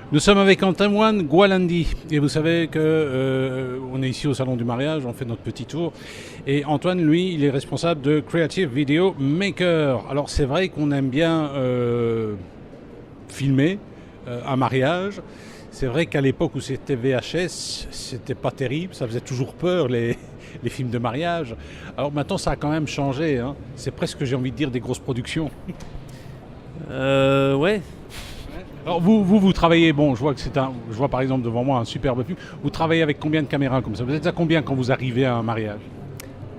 Nous sommes avec Antoine Gualandi et vous savez que on est ici au salon du mariage, on fait notre petit tour et Antoine lui il est responsable de Creative Video Maker. Alors c'est vrai qu'on aime bien filmer un mariage. C'est vrai qu'à l'époque où c'était VHS, c'était pas terrible, ça faisait toujours peur les films de mariage. Alors maintenant ça a quand même changé, hein. C'est presque j'ai envie de dire des grosses productions. Ouais. Alors vous travaillez, bon, je vois par exemple devant moi un superbe film. Vous travaillez avec combien de caméras comme ça? Vous êtes à combien quand vous arrivez à un mariage?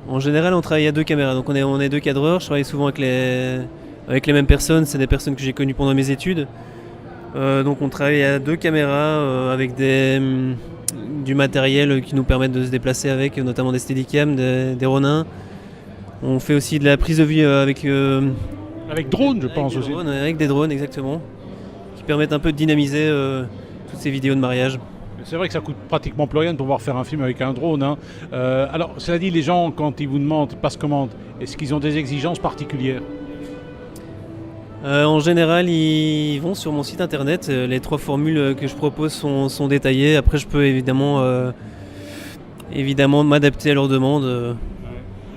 En général, on travaille à deux caméras. Donc on est deux cadreurs. Je travaille souvent avec les mêmes personnes. C'est des personnes que j'ai connues pendant mes études. Donc on travaille à deux caméras avec du matériel qui nous permettent de se déplacer avec, notamment des Steadicam, des Ronin. On fait aussi de la prise de vue Avec drone, je pense aussi. Avec des drones, exactement, qui permettent un peu de dynamiser toutes ces vidéos de mariage. C'est vrai que ça coûte pratiquement plus rien de pouvoir faire un film avec un drone, hein. Alors, cela dit, les gens, quand ils vous demandent, passent commande, est-ce qu'ils ont des exigences particulières? En général, ils vont sur mon site internet. Les trois formules que je propose sont détaillées. Après, je peux évidemment m'adapter à leurs demandes.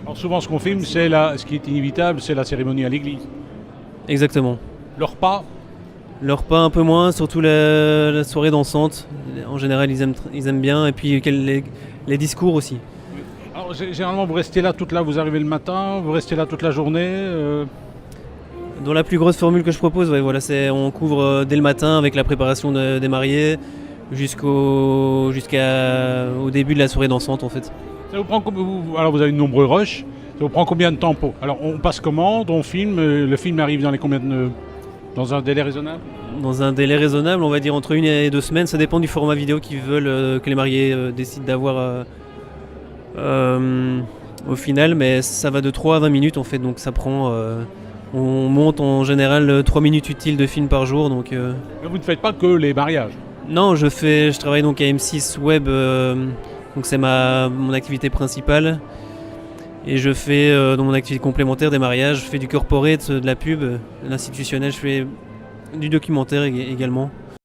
Alors souvent, ce qu'on filme, ce qui est inévitable, c'est la cérémonie à l'église. Exactement. Le repas, Le repas un peu moins, surtout la soirée dansante. En général, ils aiment bien. Et puis les discours aussi. alors généralement, vous restez là vous arrivez le matin, vous restez là toute la journée. Dans la plus grosse formule que je propose, ouais, voilà, on couvre dès le matin avec la préparation des mariés jusqu'au début de la soirée dansante en fait. Ça vous prend alors vous avez de nombreux rushs. Ça vous prend combien de temps pour? Alors on passe commande, on filme, le film arrive dans un délai raisonnable? Dans un délai raisonnable, on va dire entre 1 et 2 semaines, ça dépend du format vidéo qu'ils veulent que les mariés décident d'avoir au final, mais ça va de 3 à 20 minutes en fait, donc ça prend... on monte en général 3 minutes utiles de film par jour. Donc, Mais vous ne faites pas que les mariages. non, je travaille donc à M6 Web, donc c'est mon activité principale. Et je fais dans mon activité complémentaire des mariages, je fais du corporate, de la pub, de l'institutionnel, je fais du documentaire également.